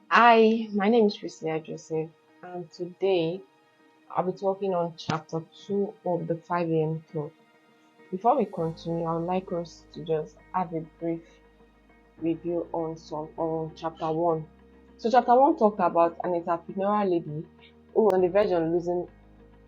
Hi, my name is Priscilla Joseph, and today I'll be talking on chapter 2 of the 5 a.m. club. Before we continue, I would like us to just have a brief review on chapter 1. So, chapter 1 talked about an entrepreneurial lady who was on the verge of losing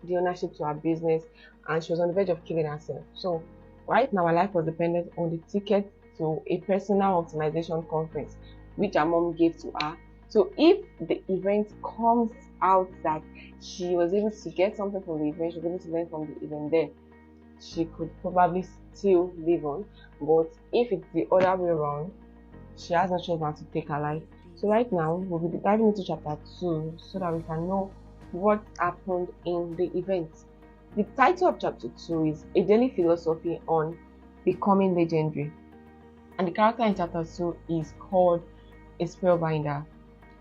the ownership to her business and she was on the verge of killing herself. So, right now, her life was dependent on the ticket to a personal optimization conference, which her mom gave to her. So, if the event comes out that she was able to get something from the event, she was able to learn from the event, then she could probably still live on. But if it's the other way around, she has no choice but to take her life. So right now we'll be diving into chapter 2 so that we can know what happened in the event. The title of chapter 2 is A Daily Philosophy on Becoming Legendary. And the character in chapter 2 is called a Spellbinder.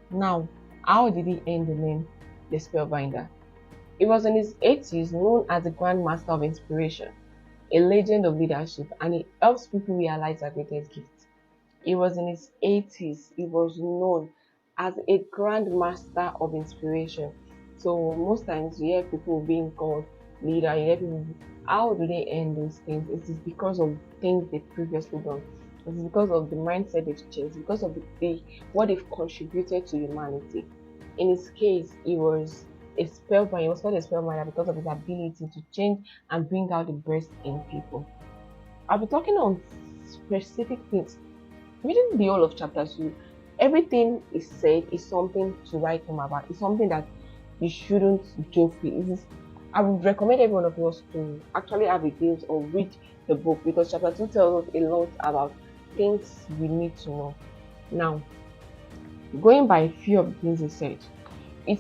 Now, how did he earn the name the Spellbinder? He was in his 80s, known as the Grand Master of Inspiration, a legend of leadership, and he helps people realize their greatest gift. He was in his 80s. He was known as a grand master of inspiration. So most times you hear people being called leader, you hear people, how do they earn those things? It is because of things they've previously done. It is because of the mindset they've changed, because of what they've contributed to humanity. In his case, he was a spellbinder. He was called a spellbinder because of his ability to change and bring out the best in people. I'll be talking on specific things. Reading the whole of chapter 2, everything is said is something to write home about. It's something that you shouldn't joke with. I would recommend every one of us to actually have a glimpse or read the book because chapter 2 tells us a lot about things we need to know. Now, going by a few of the things it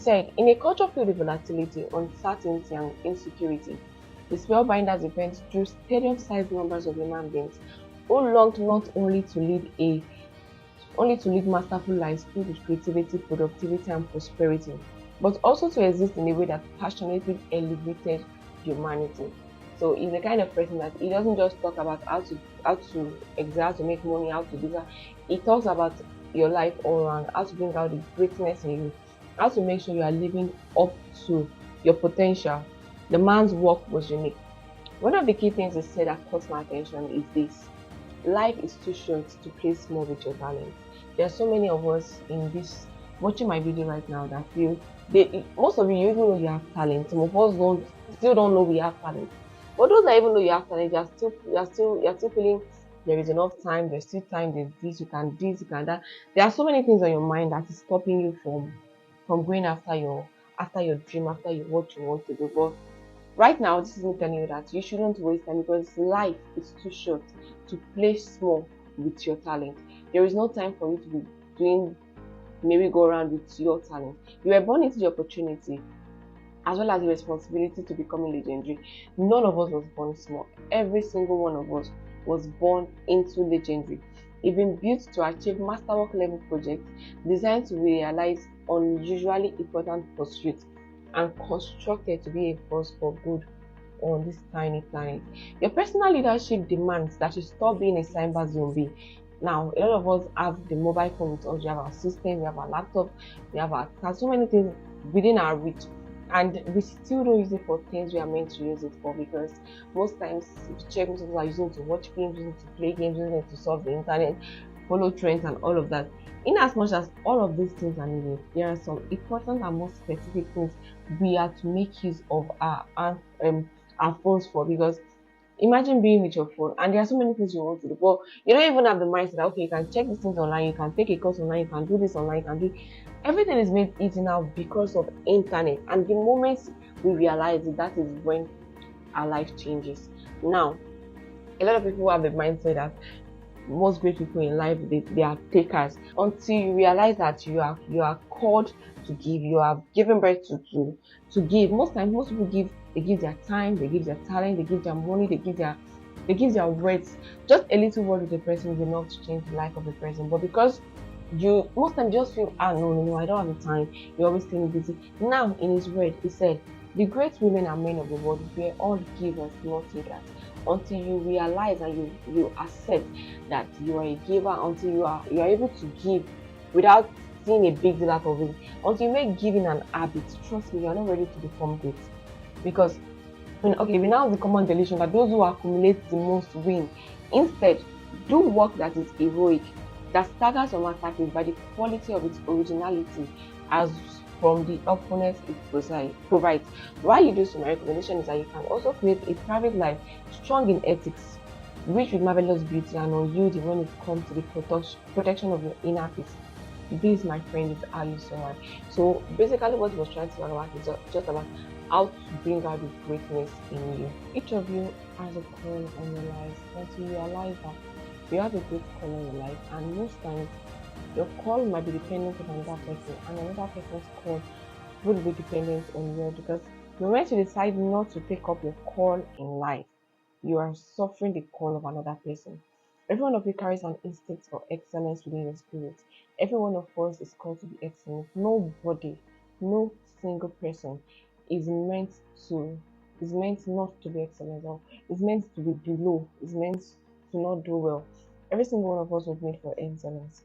said, in a culture filled with volatility, uncertainty, and insecurity, the spellbinders event drew stadium-sized numbers of human beings who longed not only to live masterful lives filled with creativity, productivity, and prosperity, but also to exist in a way that passionately elevated humanity. So he's the kind of person that he doesn't just talk about how to exert, how to make money, how to do that. He talks about your life all around, how to bring out the greatness in you, how to make sure you are living up to your potential. The man's work was unique. One of the key things he said that caught my attention is this: life is too short to play small with your talent. There are so many of us in this watching my video right now that feel most of you even know you have talent. Some of us still don't know we have talent. But those that even know you have talent, you're still feeling there is enough time, there's still time, there's this, you can that. There are so many things on your mind that is stopping you from going after your dream, what you want to do. But right now, this is me telling you that you shouldn't waste time because life is too short to play small with your talent. There is no time for you to be doing merry-go-round with your talent. You were born into the opportunity as well as the responsibility to becoming legendary. None of us was born small. Every single one of us was born into legendary. You've been built to achieve masterwork level projects designed to realize unusually important pursuits and constructed to be a force for good on this tiny planet. Your personal leadership demands that you stop being a cyber zombie. Now, a lot of us have the mobile phone with us, we have our system, we have our laptop, we have our so many things within our reach. And we still don't use it for things we are meant to use it for because most times if you check, most of us are using it to watch games, using it to play games, using it to surf the internet, follow trends and all of that. In as much as all of these things are needed, there are some important and more specific things we have to make use of our phones for because imagine being with your phone and there are so many things you want to do, but you don't even have the mindset that okay, you can check these things online, you can take a course online, you can do this online, you can do everything is made easy now because of internet. And the moment we realize it, that is when our life changes. Now, a lot of people have the mindset that most great people in life they are takers until you realize that you are called to give. You are given birth to give. Most times most people give, they give their time, they give their talent, they give their money, they give their words. Just a little word with the person is enough to change the life of the person. But because you most times just feel no, I don't have the time, you're always staying busy. Now in his word he said the great women and men of the world were all givers, not takers. Until you realize and you accept that you are a giver, until you are able to give without seeing a big deal out of it. Until you make giving an habit, trust me, you're not ready to become great. Because okay, we now have the common delusion that those who accumulate the most win. Instead, do work that is heroic, that staggers your masterpiece by the quality of its originality as from the openness it provides. While you do so, my recommendation is that you can also create a private life strong in ethics, rich with marvelous beauty, and unyielding when it comes to the protection of your inner peace. This, my friend, is how you survive. So basically what he was trying to talk about is just about how to bring out the greatness in you. Each of you has a call on your life, but you realize that you have a great call on your life, and most times your call might be dependent on another person, and another person's call would be dependent on yours, because the moment you decide not to take up your call in life, you are suffering the call of another person. Every one of you carries an instinct for excellence within your spirit. Every one of us is called to be excellent. Nobody, no single person is meant to is meant not to be excellent, or is meant to be below, is meant to not do well. Every single one of us was made for excellence.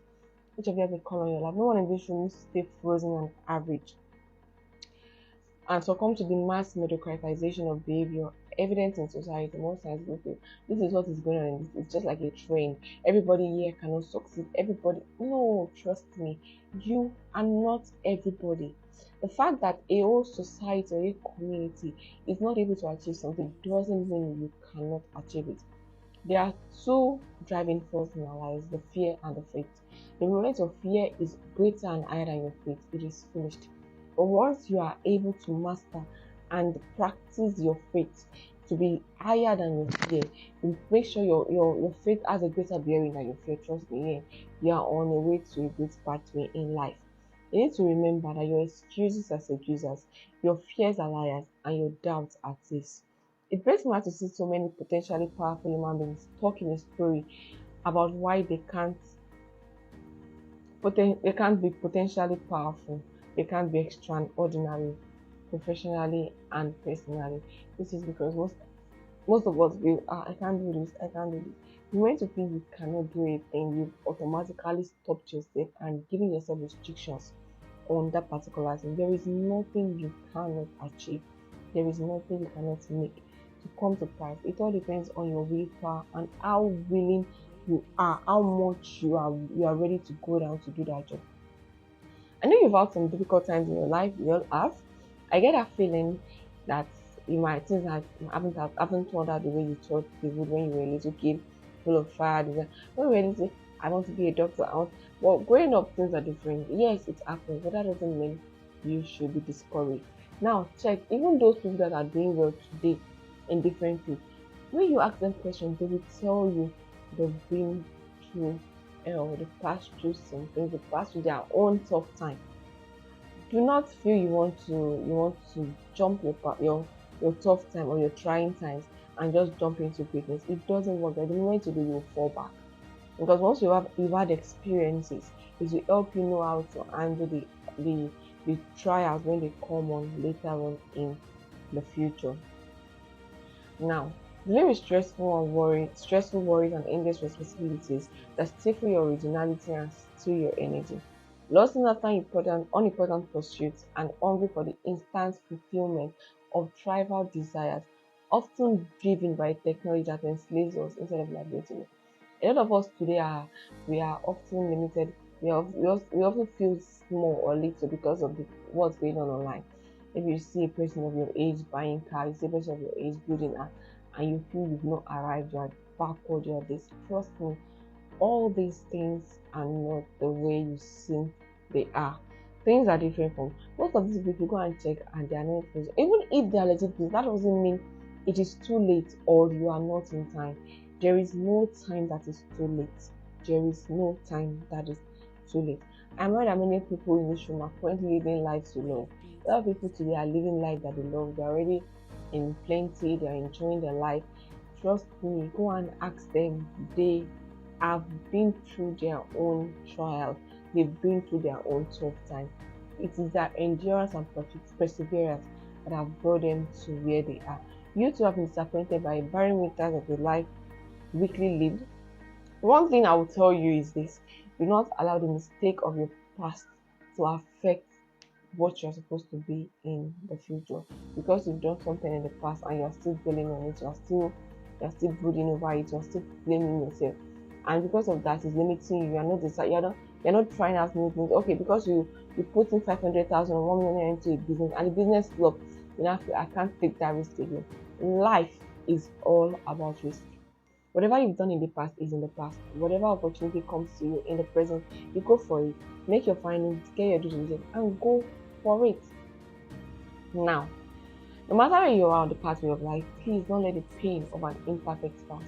Each of you have a call on your life. No one in this room needs to stay frozen and average and succumb to the mass mediocritization of behavior evident in society. Most times, this is what is going on in this. It's just like a train. Everybody here cannot succeed. Everybody, no, trust me, you are not everybody. The fact that a whole society or a community is not able to achieve something doesn't mean you cannot achieve it. There are two driving forces in our lives: the fear and the faith. The moment of fear is greater and higher than your faith, it is finished. But once you are able to master and practice your faith to be higher than your fear, you make sure your faith has a greater bearing than your fear. Trust me, you are on a way to a great pathway in life. You need to remember that your excuses are seducers, your fears are liars, and your doubts are thieves. It breaks my heart to see so many potentially powerful human beings talking a story about why they can't be potentially powerful, they can't be extraordinary, professionally and personally. This is because most of us will, I can't do this, I can't do this. The moment you think you cannot do it, then you automatically stopped yourself and giving yourself restrictions on that particular thing. There is nothing you cannot achieve. There is nothing you cannot make to come to pass. It all depends on your willpower and how willing you are, how much you are ready to go down to do that job. I know you've had some difficult times in your life. We all have. I get that feeling that you might things that haven't turned out the way you thought they would when you were a little kid, full of fire. When you were little, I want to be a doctor. Well, growing up, things are different. Yes, it happens, but that doesn't mean you should be discouraged. Now, check even those people that are doing well today in different fields. When you ask them questions, they will tell you they've been through they passed through some things, they passed through their own tough time. Do not feel you want to jump your tough time or your trying times and just jump into greatness. It doesn't work. At the moment you do, you'll fall back. Because once you've had experiences, it will help you know how to handle the trials when they come on later on in the future. Now, dealing with stressful worries and endless responsibilities that stifle your originality and steal your energy. Lusting after unimportant pursuits and hungry for the instant fulfillment of trivial desires, often driven by technology that enslaves us instead of liberating us. A lot of us today we are often limited. We often feel small or little because of what's going on online. If you see a person of your age buying car, you see a person of your age building a, and you feel you've not arrived, you are backward, you are this. Trust me, all these things are not the way you think they are. Things are different from most of these people. If you go and check and they are not even if they are legit, that doesn't mean it is too late or you are not in time. There is no time that is too late. There is no time that is too late. I'm aware that many people in this room are currently living lives you love. A lot of people today are living life that they love. They're already in plenty, they're enjoying their life. Trust me, go and ask them. They have been through their own trials, they've been through their own tough time. It is their endurance and perseverance that have brought them to where they are. You too have been disappointed by barren winters of the life weekly lived. One thing I will tell you is this: do not allow the mistake of your past to affect what you're supposed to be in the future, because you've done something in the past and you're still dwelling on it, you're still brooding over it, you're still blaming yourself, and because of that is limiting you. You're not trying out new things. Okay, because you put in 500,000 or 1 million into a business and the business flop, you now feel I can't take that risk again. Life is all about risk. Whatever you've done in the past is in the past. Whatever opportunity comes to you in the present, you go for it. Make your findings, get your due diligence, and go for it. Now, no matter where you are on the pathway of life, please don't let the pain of an imperfect past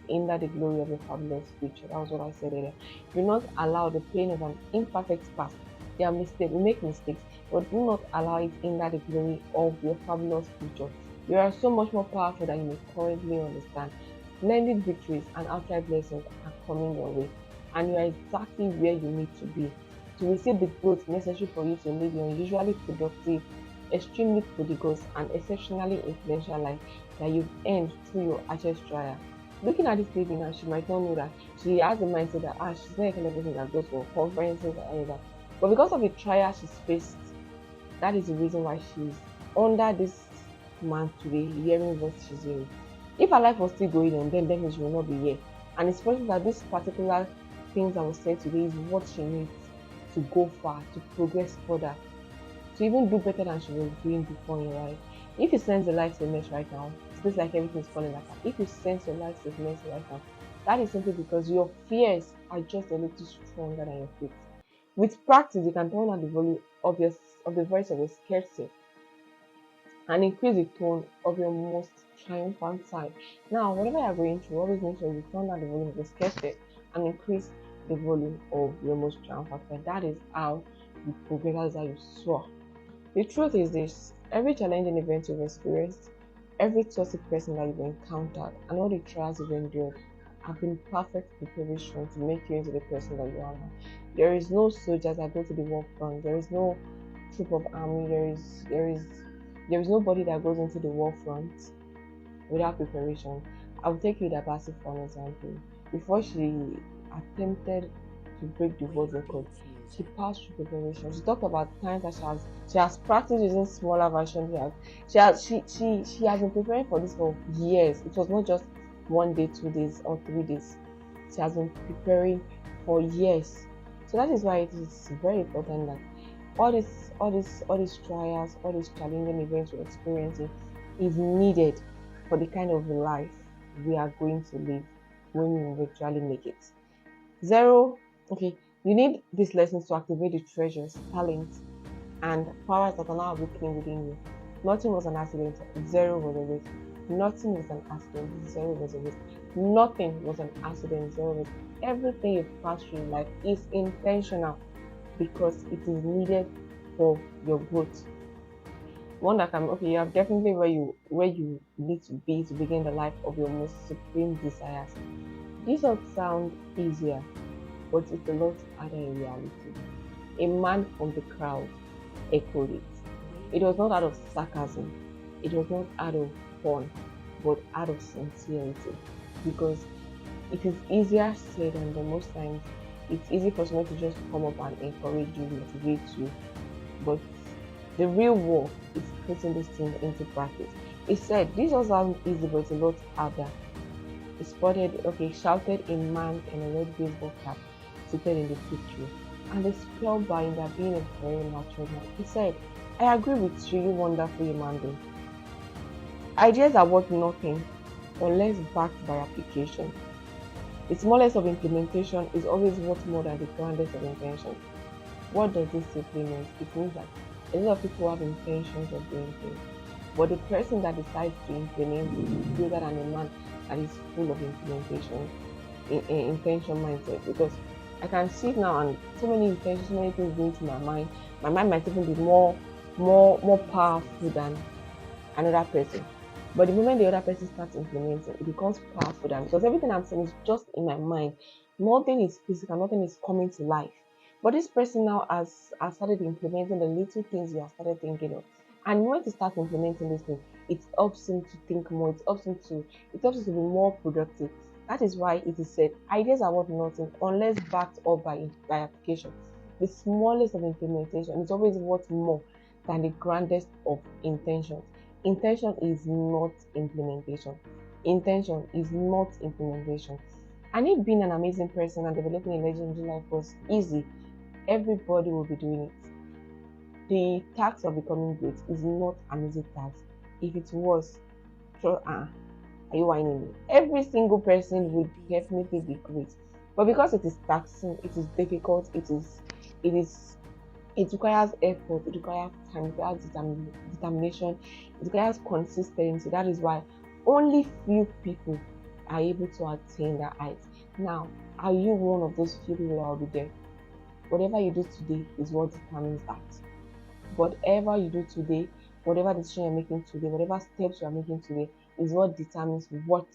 hinder the glory of your fabulous future. That was what I said earlier. Do not allow the pain of an imperfect past. There are mistakes. We make mistakes, but do not allow it hinder the glory of your fabulous future. You are so much more powerful than you may currently understand. Splendid victories and outright blessings are coming your way, and you are exactly where you need to be to receive the growth necessary for you to live your unusually productive, extremely prodigious, and exceptionally influential life that you've earned through your artist trial. Looking at this lady now, she might not know that she has the mindset that she's not a kind of person that goes for conferences and all that. But because of the trial she's faced, that is the reason why she's under this man today, hearing what she's hearing. If her life was still going on, then definitely she will not be here. And it's possible that this particular things I was saying today is what she needs to go far, to progress further, to even do better than she was doing before in life. If you sense the light to a mess right now, it feels like everything's falling apart. If you sense your life to a mess right now, that is simply because your fears are just a little stronger than your faith. With practice, you can turn on the volume of the voice of your scared self and increase the tone of your most triumphant side. Now, whatever you're going through, always make sure you turn down the volume of your scared self and increase the volume of your most triumphant side. That is how you progress, that is how you soar. The truth is this: every challenging event you've experienced, every toxic person that you've encountered, and all the trials you've endured have been perfect preparation to make you into the person that you are now. There is no soldiers that go to the war front. There is no troop of army. There is nobody that goes into the war front without preparation. I will take Hilda Bassey for an example. Before she attempted to break the world record, she passed through preparation. She talked about times that she has practiced using smaller versions. She has been preparing for this for years. It was not just 1 day, 2 days, or 3 days. She has been preparing for years. So that is why it is very important that all these trials, all these challenging events we're experiencing is needed for the kind of life we are going to live when we eventually make it. Zero, okay, you need these lessons to activate the treasures, talents, and powers that are now awakening within you. Nothing was an accident, zero was a risk. Nothing was an accident, zero was a risk. Nothing was an accident, zero was. Everything you've passed through in life is intentional because it is needed for your growth. One that can, okay, you are definitely where you need to be to begin the life of your most supreme desires. This will sound easier, but it's a lot harder in reality. A man from the crowd echoed it. It was not out of sarcasm, it was not out of fun, but out of sincerity. Because it is easier said than done. Most times it's easy for someone to just come up and encourage you, motivate you, but the real work is putting this thing into practice. He said, this doesn't sound easy, but it's a lot harder. Shouted a man in a red baseball cap seated in the picture. And the spellbinder being a very mature man, he said, I agree with you, you wonderful human being. Ideas are worth nothing unless backed by application. The smallest of implementation is always worth more than the grandest of intention. What does this simply mean? It means that a lot of people have intentions of doing things, but the person that decides to implement it is greater than a man that is full of implementation, intention mindset. Because I can see it now, and so many intentions, so many things going to my mind. My mind might even be more powerful than another person. But the moment the other person starts implementing, it becomes powerful than, because everything I'm saying is just in my mind. Nothing is physical, nothing is coming to life. But this person now has started implementing the little things you have started thinking of. And when you start implementing this thing, it helps him to think more, it helps him to be more productive. That is why it is said ideas are worth nothing unless backed up by application. The smallest of implementation is always worth more than the grandest of intentions. Intention is not implementation. Intention is not implementation. And if being an amazing person and developing a legendary life was easy, everybody will be doing it. The task of becoming great is not an easy task. If it was, are you whining me? Every single person would definitely be great. But because it is taxing, it is difficult, it is it requires effort, it requires time, it requires determination, it requires consistency. That is why only few people are able to attain that height. Now, are you one of those few people that will be there? Whatever you do today is what determines that. Whatever you do today, whatever decision you're making today, whatever steps you're making today is what determines what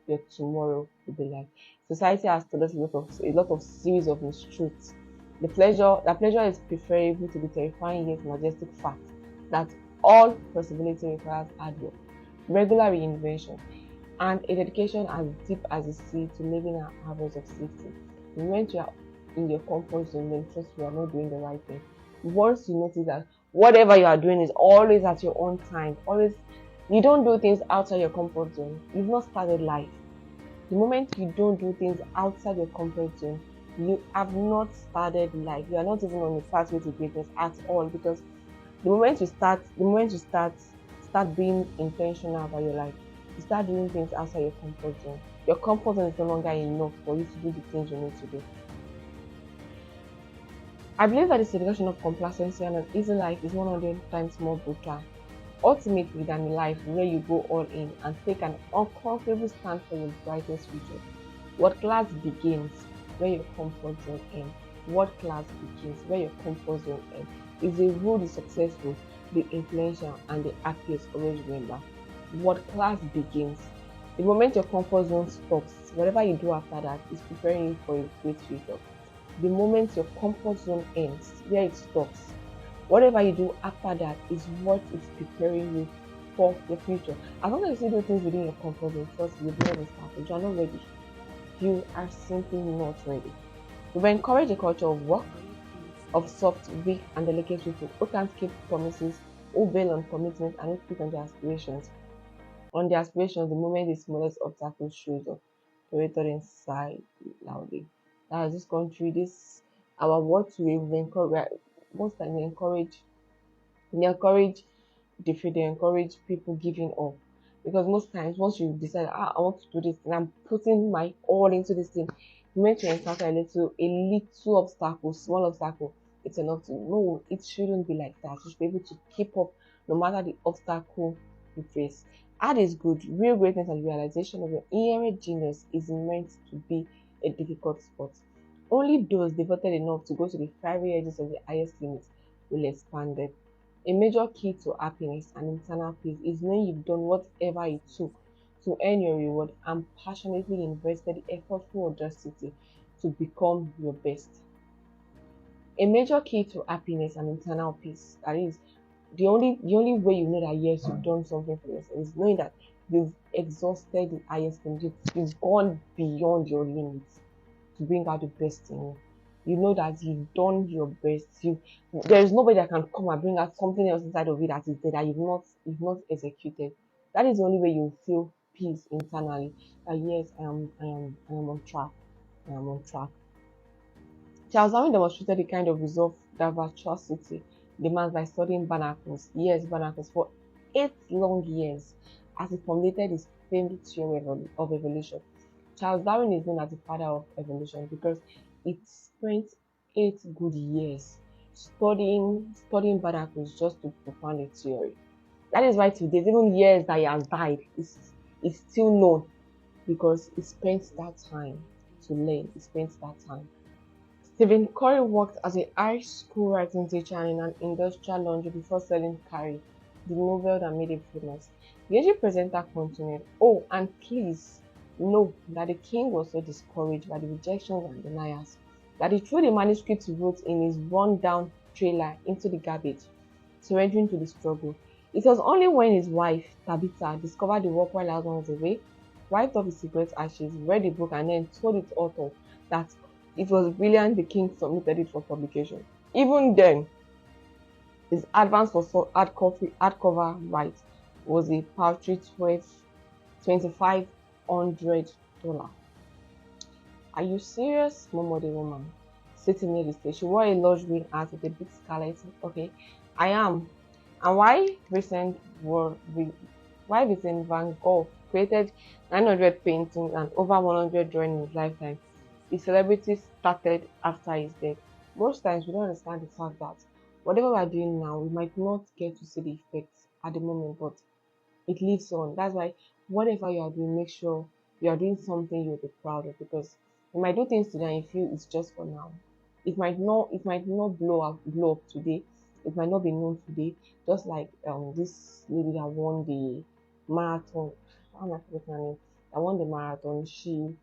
your tomorrow will be like. Society has told us a lot of series of mistruths. The pleasure is preferable to the terrifying yet majestic fact that all possibility requires hard work, regular reinvention, and a dedication as deep as the sea to living an average of safety. The moment you are in your comfort zone, then trust you are not doing the right thing. Once you notice that whatever you are doing is always at your own time, always you don't do things outside your comfort zone, you've not started life. The moment you don't do things outside your comfort zone, you have not started life. You are not even on the pathway to greatness at all, because the moment you start being intentional about your life, you start doing things outside your comfort zone. Your comfort zone is no longer enough for you to do the things you need to do. I believe that the celebration of complacency and an easy life is 100 times more brutal, ultimately, than a life where you go all in and take an uncomfortable stand for your brightest future. What class begins where your comfort zone ends. What class begins where your comfort zone ends is a rule the successful, the influential, and the happiest always remember. What class begins. The moment your comfort zone stops, whatever you do after that is preparing you for a great future. The moment your comfort zone ends, where it stops, whatever you do after that is what is preparing you for the future. As long as you do things within your comfort zone, trust me, you've not even started. You are not ready. You are simply not ready. We encourage a culture of work, of soft, weak, and delicate people who can't keep promises, who bail on commitment, and who quit on their aspirations. On their aspirations, the moment the smallest obstacle shows up, orator then sigh loudly. That is this country, this our what we encourage. Most time we encourage defeat, they encourage people giving up. Because most times once you decide, I want to do this and I'm putting my all into this thing, you meant to encounter a little obstacle, small obstacle, it's enough to no, it shouldn't be like that. You should be able to keep up no matter the obstacle you face. Art is good. Real greatness and realization of your inherent genius is meant to be a difficult sport. Only those devoted enough to go to the fiery edges of the highest limits will expand them. A major key to happiness and internal peace is knowing you've done whatever it took to earn your reward and passionately invested effortful audacity to become your best. A major key to happiness and internal peace, that is, the only way you know that yes, you've done something for yourself is knowing that you've exhausted the highest limit, you've gone beyond your limits to bring out the best in you. You know that you've done your best. There is nobody that can come and bring out something else inside of you that is there that you've not executed. That is the only way you feel peace internally. That yes, I am on track. I am on track. Charles Darwin demonstrated the kind of resolve that virtuosity demands by studying barnacles for 8 long years as he formulated his famed theory of evolution. Charles Darwin is known as the father of evolution because it spent 8 good years studying barnacles just to propound a theory. That is why today, even years that he has died, is still known because he spent that time to learn. He spent that time. Stephen Curry worked as a high school writing teacher and in an industrial laundry before selling Carrie, the novel that made him famous. The aging presenter continued, "Oh, and please know that the king was so discouraged by the rejections and denials that he threw the manuscript he wrote in his run-down trailer into the garbage, surrendering to the struggle. It was only when his wife, Tabitha, discovered the work while her husband was away, wiped off his cigarette ashes, read the book, and then told its author that it was brilliant, the king submitted it for publication. Even then, his advance for hardcover rights was a paltry $2,500. Are you serious? Murmured the woman, sitting near the stage. She wore a lush green hat with a big scarlet. Okay, I am. And why Vincent Van Gogh created 900 paintings and over 100 drawings in his lifetime, the celebrity started after his death. Most times we don't understand the fact that whatever we are doing now, we might not get to see the effects at the moment, but it lives on. That's why whatever you are doing, make sure you are doing something you'll be proud of, because you might do things today and you feel it's just for now. It might not blow up today. It might not be known today. Just like this lady that won the marathon. How am I forgetting her name? That won the marathon. She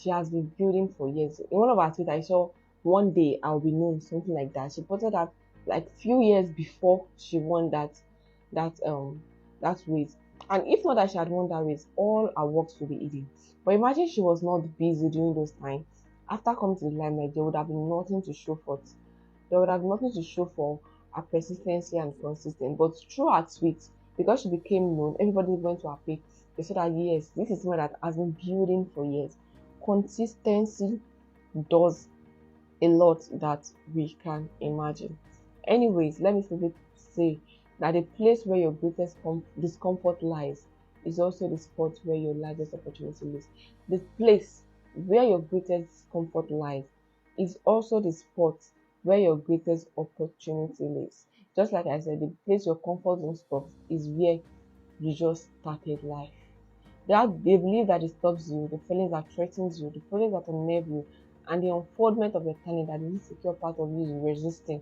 has been building for years. In one of her tweets, I saw one day I'll be known, something like that. She posted that like few years before she won that that race. And if not that she had won that race, all her works would be hidden. But imagine she was not busy during those times. After coming to the limelight, there would have been nothing to show for it. There would have been nothing to show for her persistency and consistency. But through her tweets, because she became known, everybody went to her page. They said that yes, this is someone that has been building for years. Consistency does a lot that we can imagine. Anyways, let me simply say that the place where your greatest discomfort lies is also the spot where your largest opportunity lies. The place where your greatest comfort lies is also the spot where your greatest opportunity lies. Just like I said, the place your comfort zone stops is where you just started life. That they believe that disturbs you, the feelings that threatens you, the feelings that unnerve you, and the unfoldment of your talent that the insecure part of you is resisting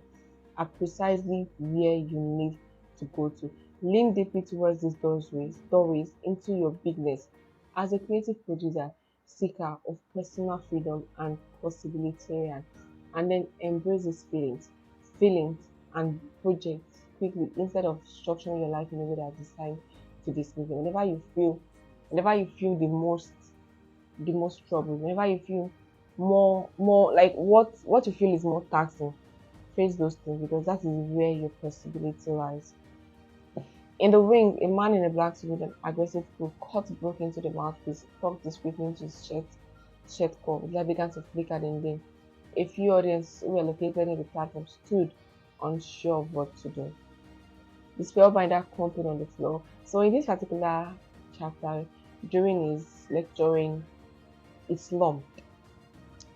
are precisely where you need to go to. Link deeply towards these doorways into your bigness as a creative producer, seeker of personal freedom and possibilitarian, and then embrace these feelings and projects quickly instead of structuring your life in a way that decides to dismiss them. Whenever you feel the most trouble, whenever you feel more like what you feel is more taxing, face those things, because that is where your possibility lies. In the wing, a man in a black suit with an aggressive crook cut broke into the mouthpiece, tucked discreetly into his shirt collar. The light began to flicker, then a few audience who were located in the platform stood unsure of what to do. The spellbinder crumpled on the floor. So in this particular chapter, during his lecturing, it slumped.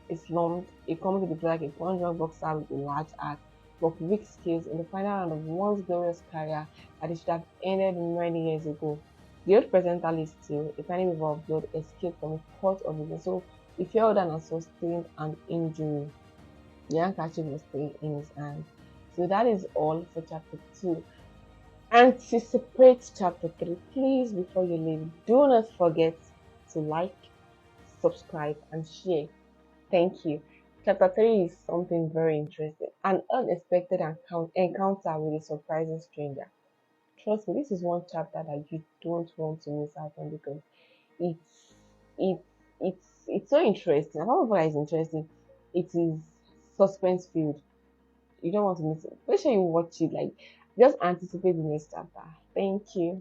It slumped. It comes to be like a conjuring boxer with a large heart, but weak skills in the final round of one's glorious career that it should have ended many years ago. The old presenter lay still, a tiny river of blood escaped from a cut of his, so he fell down and sustained an injury. The handkerchief was still in his hand. So that is all for chapter 2. Anticipate chapter 3. Please, before you leave, do not forget to like, subscribe, and share. Thank you. Chapter 3 is something very interesting. An unexpected encounter with a surprising stranger. Trust me, this is one chapter that you don't want to miss out on, because it's it, it's so interesting. Apart from what is interesting, it is suspense filled. You don't want to miss it. Make sure you watch it. Like, just anticipate the next chapter. Thank you.